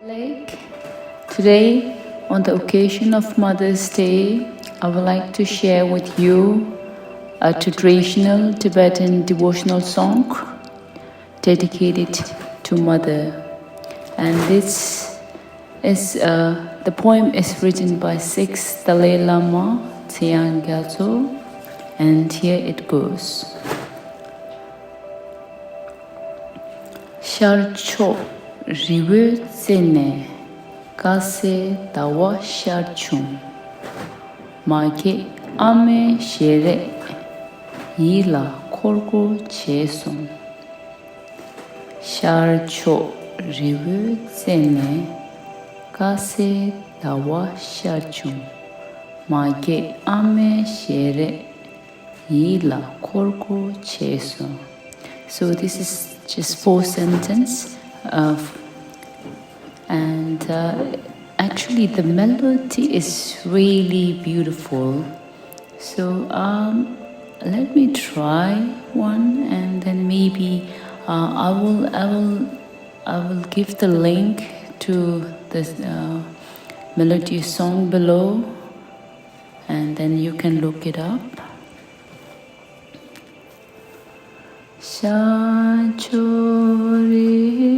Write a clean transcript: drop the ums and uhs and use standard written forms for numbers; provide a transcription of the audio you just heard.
Lake. Today, on the occasion of Mother's Day, I would like to share with you a traditional Tibetan devotional song dedicated to Mother. And this is the poem is written by 6th Dalai Lama, Tsangyang Gyatso, and here it goes. Sharcho riwe tsene kase tawa sharchum mage ame shere yila korgo cheson. Sharcho riwe tsene kase tawa sharchum mage ame shere yila korgo cheson. So this is just 4 sentences and actually the melody is really beautiful. So let me try one, and then maybe I will give the link to the melody song below, and then you can look it up. Sha chori